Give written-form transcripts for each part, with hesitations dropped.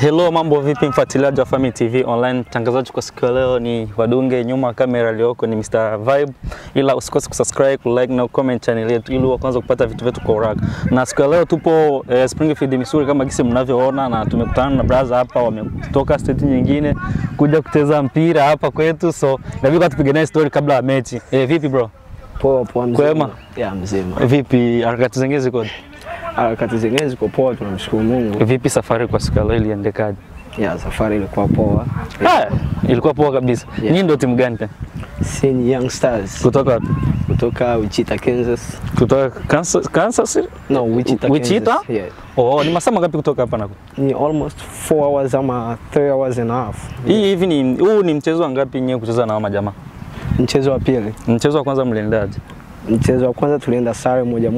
Hello, mambo vipi mfuatiliaji wa Family TV online. Mtangazaji kwa siku leo ni Wadunge, nyuma kamera aliyoko ni Mr. Vibe. Ila usikose kusubscribe, like na comment channel yetu ili uwe kwanza kupata vitu vyetu kwa haraka. Na siku leo tupo Springfield Missouri kama gisi mnavyoona, na tumekutana na brother hapa wametoka state nyingine kuja kucheza mpira hapa kwetu, so nabidi tupigane story kabla ya mechi. Vipi bro? Poa mzima. Kwema? Ya mzima. Vipi harakati zingine ziko? Harakati zingine ziko poa, tunamshukuru Mungu. Vipi safari kwa siku leo iliendekaje? Ya safari ilikuwa poa. Ilikuwa poa kabisa. Nyinyi ndio timu gani tena? Sini Young Stars. Kutoka wapi? Kutoka Wichita, Kansas. Kutoka Kansas City? No, Wichita, Wichita? Kansas. Yeah. Oh, ni masaa ngapi kutoka hapa nako? Ni almost 4 hours ama 3 hours and a half. Hivi ni huu ni mchezo wangapi nyewe kucheza na majamaa? Mchezo wa pili. Mchezo wa kwanza mliendaje? Mchezo wa kwanza tulienda sare moja.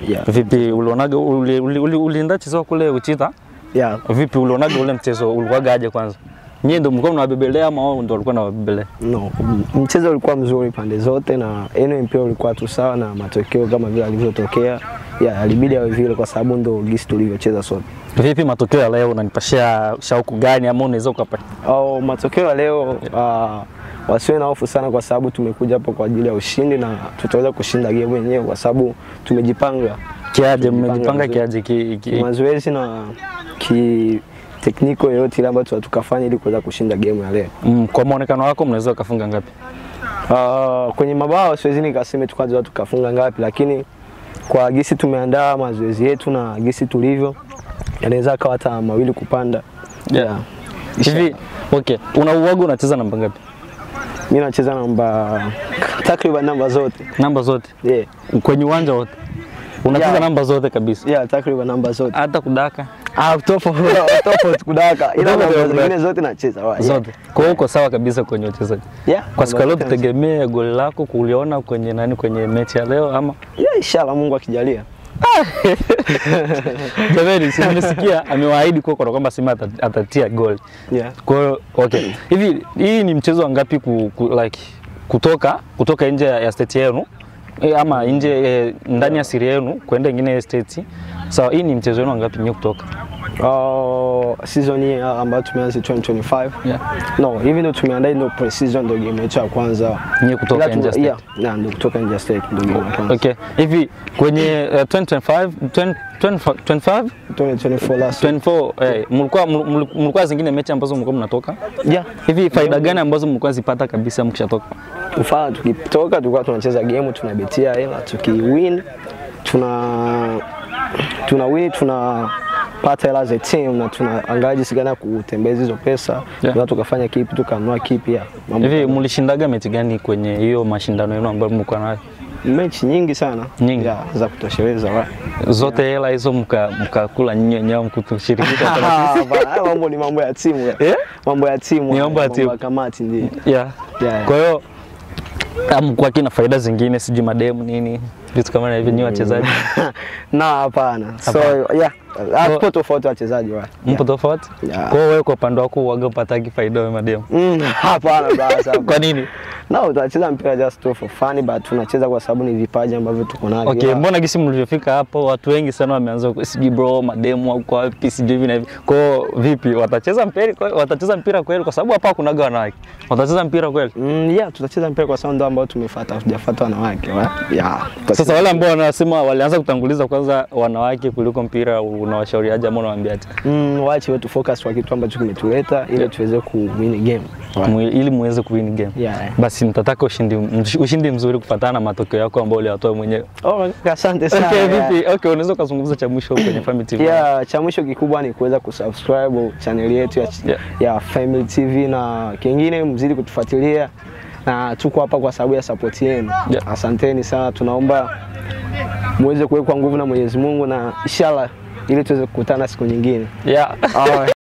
Yeah. Vipi ulionaga ulienda mchezo kule Wichita? Yeah. Vipi ulionaga ule mchezo ulikuwa aje kwanza? Nyie ndio mlikuwa mnawabebelea ama wao ndio walikuwa wanawabebelea? No, mchezo ulikuwa mzuri pande zote na mpira ulikuwa tu sawa na matokeo kama vile alivyotokea. Yeah, alibidi awe vile kwa sababu ndio gisi tulivyocheza sote. Vipi matokeo ya leo unanipashia shauku gani ama unaweza ukapata? Matokeo ya leo wasiwe na hofu sana kwa sababu tumekuja hapa kwa ajili ya ushindi na tutaweza kushinda game yenyewe kwa sababu tumejipanga. Kiaje mmejipanga kiaje mazoezi na tekniko yote ile ambayo tukafanya ili kuweza kushinda game ya leo. Kwa muonekano wako mnaweza kufunga ngapi? Kwenye mabao siwezi nikasema tukaanza tukafunga ngapi, lakini kwa gisi tumeandaa mazoezi yetu na gisi tulivyo yanaweza kawa hata mawili kupanda. Yeah. Hivi okay, unauaga unacheza namba ngapi? Mimi nacheza takriban namba zote. Namba zote? Yeah. Kwenye uwanja wote? Unacheza namba zote kabisa? Yeah, takriban namba zote. Hata kudaka? Tofauti kudaka. Ila namba zingine zote nacheza wapi? Zote. Kwa hiyo uko sawa kabisa kwenye uchezaji? Yeah. Kwa siku leo tutegemee goli lako kuliona kwenye mechi ya leo ama? Yeah, inshallah Mungu akijalia. Jamani, simesikia amewaahidi kwa kwamba Simba atatia goli. Yeah. Kwa hiyo okay. Hivi hii ni mchezo wangapi kutoka nje ya state yenu ama nje ndani ya siri yenu kwenda nyingine state? Sawa, hii ni mchezo wenu wangapi nyewe kutoka? Season hii ambayo tumeanza 2025. Yeah. No, hivi ndio tumeandaa ndio pre-season ndio game yetu ya kwanza. Nyewe kutoka nje state? Yeah, ndio kutoka nje state ndio game ya kwanza. Okay. Hivi kwenye 2024 last 24 mlikuwa zingine mechi ambazo mlikuwa mnatoka? Yeah. Hivi faida gani ambazo mlikuwa zipata kabisa mkishatoka? Mfano tukitoka tulikuwa tunacheza game, tunabetia hela, tukiwin tunapata hela za team na tunaangalia jinsi gani kutembeza hizo pesa. Yeah. Tukafanya kipi, tukanunua kipi ya. Hivi mlishindaga mechi gani kwenye hiyo mashindano yenu ambayo mlikuwa nayo? Mechi nyingi sana. Nyingi. Yeah, za kutosheleza wa. Zote hela hizo mkakula nyinyi mkushirikisha kwa mambo ni mambo ya timu. Mambo ya timu. Ni mambo ya timu. Kamati ndio. Yeah. Kwa hiyo kwa kina faida zingine siji mademu nini vitu kama hivi ni wachezaji? Na hapana. So yeah, hapo tofauti wachezaji wa. Mpo tofauti? Kwa hiyo wewe kwa upande wako uaga upataki faida wewe mademu? Hapana brother. Kwa nini? No, tunacheza mpira just for fun, but tunacheza kwa sababu ni vipaji ambavyo tuko navyo. Okay, mbona gisi mlivyofika hapo watu wengi sana wameanza kusiji bro mademu au kwa wapi sijui hivi na hivi. Kwa vipi watacheza mpira kweli kwa sababu hapa kunaga wanawake? Watacheza mpira kweli? Yeah, tutacheza mpira kwa sababu ndio ambao tumefuata, hatujafuata wanawake. Yeah. Sasa wale ambao wanasema walianza kutanguliza kwanza wanawake kuliko mpira, unawashauriaje ama unawaambiaje? Waache wetu focus kwa kitu ambacho kimetuleta ili tuweze kuwin game. Ili muweze kuwin game. Yeah. Basi nitataka ushindi mzuri kufuatana na matokeo yako ambayo uliyatoa mwenyewe. Asante sana. Okay, vipi? Okay, unaweza kuzungumza cha mwisho kwenye Family TV? Yeah, cha mwisho kikubwa ni kuweza kusubscribe channel yetu ya Family TV na kingine mzidi kutufuatilia na tuko hapa kwa sababu ya support yenu. Yeah. Asanteni sana, tunaomba muweze kuwekwa nguvu na Mwenyezi Mungu na inshallah ili tuweze kukutana siku nyingine. Yeah.